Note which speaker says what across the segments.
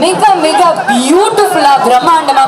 Speaker 1: மிக மிக பியூட்டிஃபுல்லா பிரம்மாண்டமா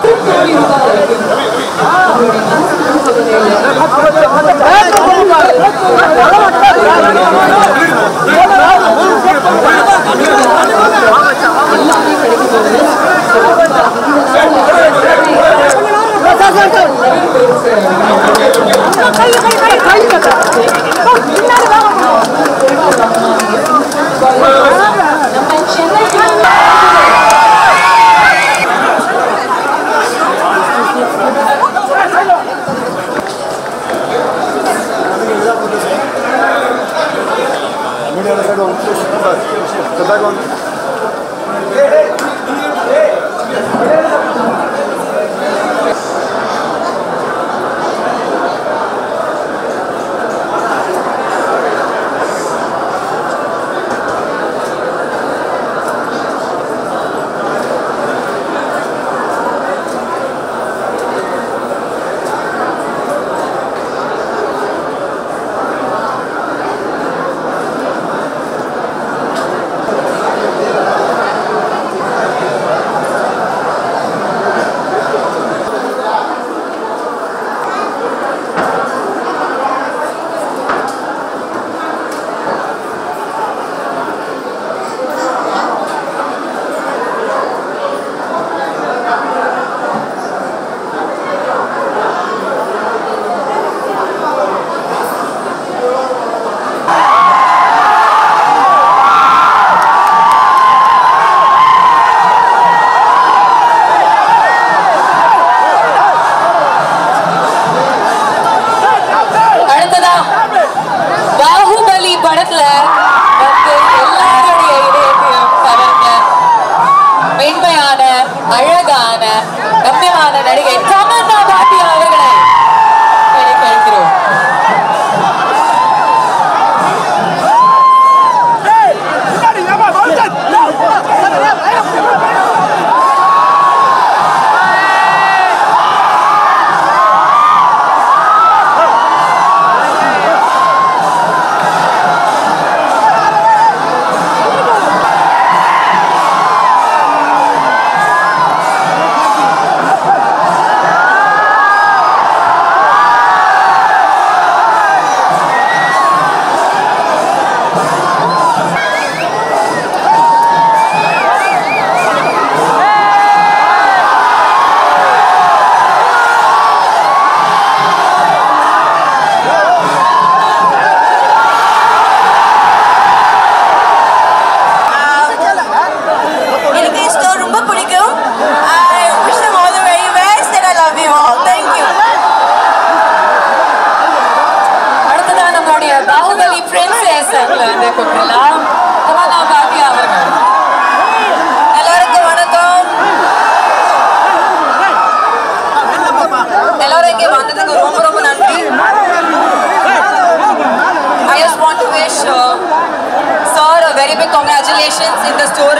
Speaker 2: congratulations in the store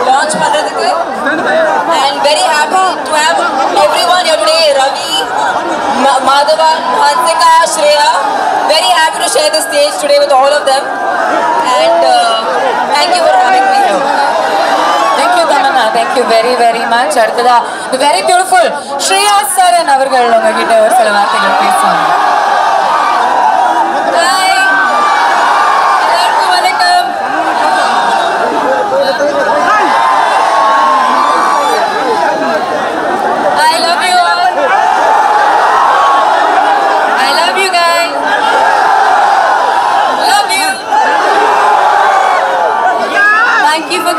Speaker 2: launch and very happy to have everyone here today. Ravi, Madhava, Hansika, Shreya, very happy to share the stage today with all of them, and thank you for having me here.
Speaker 1: Thank you Tamanna, thank you very very much. Arthada, the very beautiful Shreya Saran avargal unga kitta or sila vaarthaigal pesuvanga.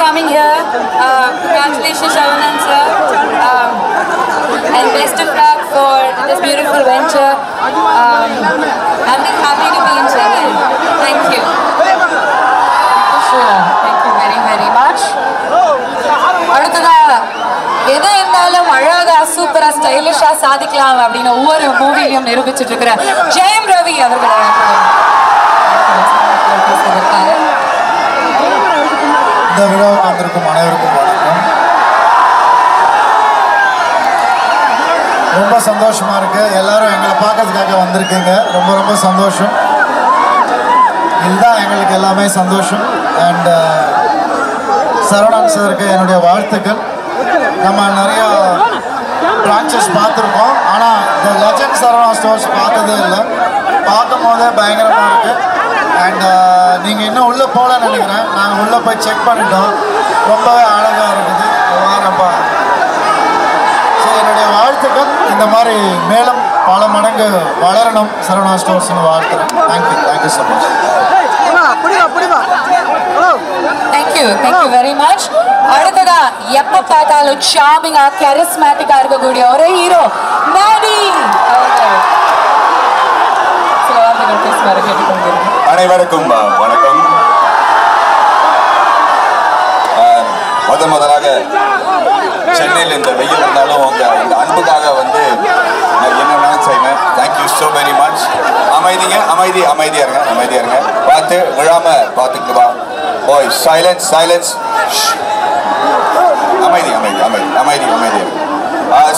Speaker 2: Coming here, congratulations Shavanan sir, and best of luck for this beautiful venture. I'm just happy to be in Chennai. Thank you.
Speaker 1: Sure. Thank you very very much. அடுத்ததா எதை இருந்தாலும் அழகா சூப்பரா ஸ்டைலிஷா சாதிக்கலாம் அப்படின்னு ஒவ்வொரு மூவிலையும் நிரூபிச்சுட்டு இருக்கிற ஜெயம் ரவி அவர்களை
Speaker 3: இந்த விழாவுக்கு வந்திருக்கும் அனைவருக்கும் வணக்கம். ரொம்ப சந்தோஷமா இருக்கு. எல்லாரும் எங்களை பார்க்கறதுக்காக வந்திருக்கீங்க. ரொம்ப ரொம்ப சந்தோஷம். இதுதான் எங்களுக்கு எல்லாமே சந்தோஷம். அண்ட் சரவணன் சாருக்கு என்னுடைய வாழ்த்துக்கள். நம்ம நிறையா பிரான்ச்சஸ் பார்த்துருக்கோம், ஆனால் இந்த லெஜண்ட் சரவணா ஸ்டோர்ஸ் பார்த்ததே இல்லை. பார்க்கும் போதே பயங்கரமாக இருக்குது. அண்ட் நீங்கள் இன்னும் உள்ளே போகலன்னு நினைக்கிறேன். நாங்கள் உள்ளே போய் செக் பண்ணிட்டோம், ரொம்பவே அழகாக இருக்குது. ரொம்ப ஸோ என்னுடைய வாழ்த்துக்கள். இந்த மாதிரி மேலும் பல மடங்கு வளரணும் சரவணா ஸ்டோர்ஸ்னு வாழ்த்துறேன். Thank you so much.
Speaker 1: Thank you very much. அடுத்ததா எப்ப பார்த்தாலும் சாமிங்கா கரிஸ்மேட்டிக்கா இருக்கக்கூடிய ஒரு ஹீரோ மேடி சில வார்த்தைகள் பேசுவாரு, கேட்டுக்கொண்டிருக்கேன்.
Speaker 4: அனைவருக்கும் வணக்கம். முதலாக சென்னையில் இந்த வெயில் இருந்தாலும் உங்கள் அன்புக்காக வந்து நான் என்ன வேணாலும் செய்வேன். Thank you so very much. அமைதியாக இருங்க. பார்த்து விழாமல் பார்த்துக்குவா. ஓய் சைலன்ஸ். அமைதி.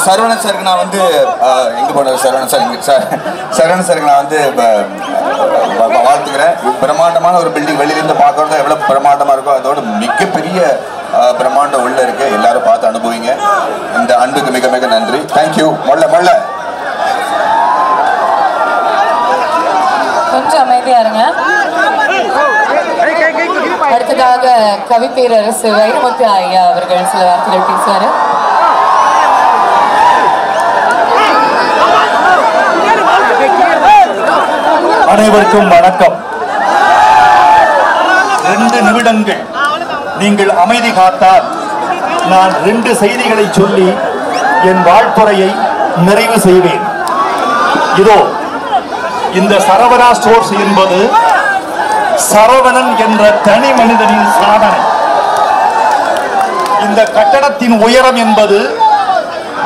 Speaker 4: சரவணன் சாருக்கு நான் வந்து எங்கே போன சரவணன் சாருக்கு நான் வந்து வாழ்த்துக்கிறேன். பிரம்மாண்டமான ஒரு பில்டிங் வெளியிலேருந்து பார்க்கறது எவ்வளோ பிரம்மாண்டமாக இருக்கோ அதோட மிகப்பெரிய பிரம்மாண்டம் உள்ள இருக்கு. எல்லாரும் பார்த்து அனுபவிங்க. இந்த அன்புக்கு மிக மிக நன்றி. தேங்க்யூ. மொள்ள
Speaker 1: கொஞ்சம் அமைதியா இருங்க. அடுத்ததாக கவி பேரரசு வைரமுத்து ஐயா அவர்கள் சில வார்த்தைகள் பேசுவாரு.
Speaker 5: அனைவருக்கும் வணக்கம். 2 நிமிடங்கள் நீங்கள் அமைதி காத்தால் நான் 2 செய்திகளை சொல்லி என் வாழ்த்துறையை நிறைவு செய்வேன். இதோ இந்த சரவணா ஸ்டோர்ஸ் என்பது சரவணன் என்ற தனி மனிதனின் சாதனை. இந்த கட்டடத்தின் உயரம் என்பது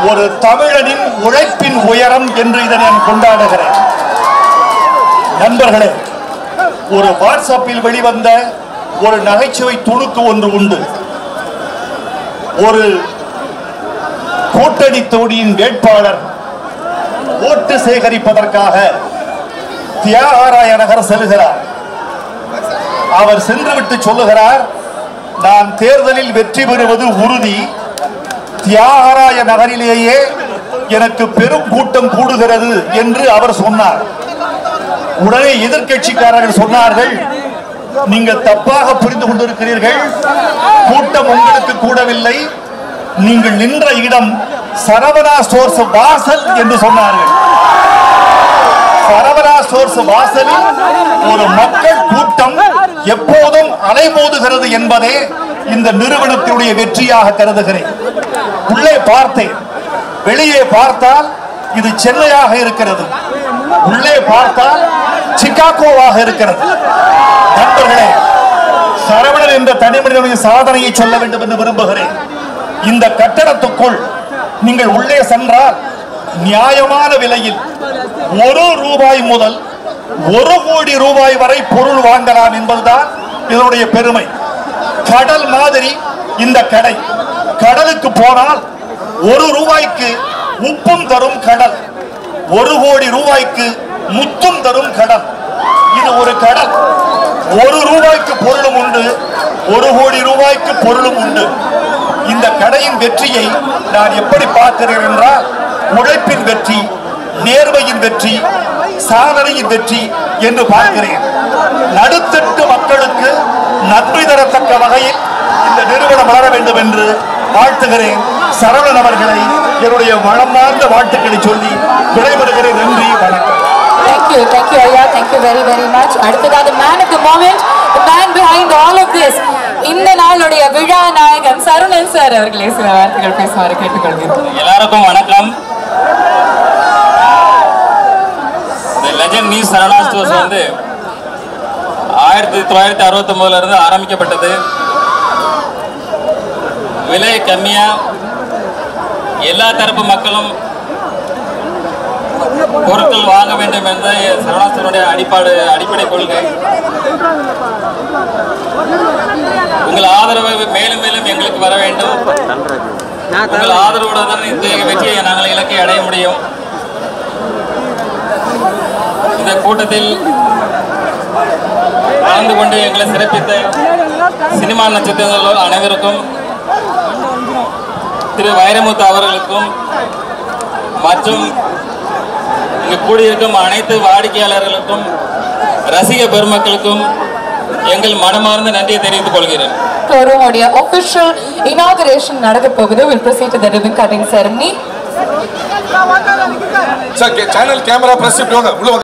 Speaker 5: ஒரு தமிழனின் உழைப்பின் உயரம் என்று இதை நான் கொண்டாடுகிறேன். நண்பர்களே, ஒரு வாட்ஸ்அப்பில் வெளிவந்த ஒரு நகைச்சுவை துணுக்கு ஒன்று உண்டு. ஒரு கூட்டணி தொகுதியின் வேட்பாளர் ஓட்டு சேகரிப்பதற்காக தியாகராய நகர் செல்கிறார். அவர் சென்றுவிட்டு சொல்லுகிறார், நான் தேர்தலில் வெற்றி பெறுவது உறுதி, தியாகராய நகரிலேயே எனக்கு பெரும் கூட்டம் கூடுகிறது என்று அவர் சொன்னார். உடனே எதிர்கட்சிக்காரர்கள் சொன்னார்கள், நீங்கள் தப்பாக புரிந்து கொண்டிருக்கிறீர்கள், கூட்டம் உங்களுக்கு கூடவில்லை, நீங்கள் நின்ற இடம் சரவணா ஸ்டோர்ஸ் வாசல் என்று சொன்னார்கள். சரவணா ஸ்டோர்ஸ் வாசலில் ஒரு மக்கள் கூட்டம் எப்போதும் அலைமோதுகிறது என்பதே இந்த நிறுவனத்தினுடைய வெற்றியாக கருதுகிறேன். உள்ளே பார்த்தேன், வெளியே பார்த்தால் இது சென்னையாக இருக்கிறது, உள்ளே பார்த்தால் சிகாகோவாக இருக்கிறது. நண்பர்களே, சரவணன் என்ற தனிமனிதனுடைய சாதனையை சொல்ல வேண்டும் என்று விரும்புகிறேன். இந்த கட்டடத்துக்குள் நீங்கள் உள்ளே சென்றால் நியாயமான விலையில் 1 ரூபாய் முதல் 1 கோடி ரூபாய் வரை பொருள் வாங்கலாம் என்பதுதான் இதனுடைய பெருமை. கடல் மாதிரி இந்த கடை. கடலுக்கு போனால் 1 ரூபாய்க்கு உப்பும் தரும் கடல், 1 கோடி ரூபாய்க்கு முத்தும் தரும் கடல். இது ஒரு கடல். 1 ரூபாய்க்கு பொருளும் உண்டு, 1 கோடி ரூபாய்க்கு பொருளும் உண்டு. இந்த கடையின் வெற்றியை நான் எப்படி பார்க்கிறேன் என்றால், உழைப்பின் வெற்றி, நேர்மையின் வெற்றி, சாதனையின் வெற்றி என்று பார்க்கிறேன். நடுத்தட்டு மக்களுக்கு நன்மை தரத்தக்க வகையில் இந்த நிறுவனம் வளர வேண்டும் என்று வாழ்த்துகிறேன். சரவணன் அவர்களை என்னுடைய மனமார்ந்த வாழ்த்துக்களை சொல்லி விடைபெறுகிறேன். நன்றி, வணக்கம்.
Speaker 1: Thank you ஐயா. Thank you very very much. அடுத்ததாக the man of the moment, the man behind all of this, இந்த நாளுடைய விழா நாயகன் சரவணன் சார் அவர்களே சில வார்த்தைகள் பேசுவாரு, கேட்டுக்கொள்கிறேன்.
Speaker 6: எல்லாருக்கும் வணக்கம். இந்த லெஜண்ட் நியூ சரவணா ஸ்டோர்ஸ் வந்து 1969 இருந்து ஆரம்பிக்கப்பட்டது. விலை கம்மியா எல்லா தரப்பு மக்களும் பொருட்கள் வாங்க வேண்டும் என்ற சரவணா ஸ்டோருடைய அடிப்படை கொள்கை. உங்கள் ஆதரவு மேலும் மேலும் எங்களுக்கு வர வேண்டும். உங்கள் ஆதரவுடன் தான் இந்த வெற்றியை நாங்கள் இலக்கை அடைய முடியும். இந்த கூட்டத்தில் கலந்து கொண்டு எங்களை சிறப்பித்த சினிமா நட்சத்திரங்கள் அனைவருக்கும், திரு வைரமுத்து அவர்களுக்கும் மற்றும் இங்கு கூடியிருக்கும் அனைத்து வாடிக்கையாளர்களுக்கும் ரசிக பெருமக்களுக்கும் எங்கள் மனமார்ந்த நன்றியை தெரிவித்துக் கொள்கிறேன்.
Speaker 1: ஷோரூமுடைய official inauguration நடக்க போகுது. We'll proceed to the ribbon cutting ceremony.
Speaker 7: Sir, channel camera press it.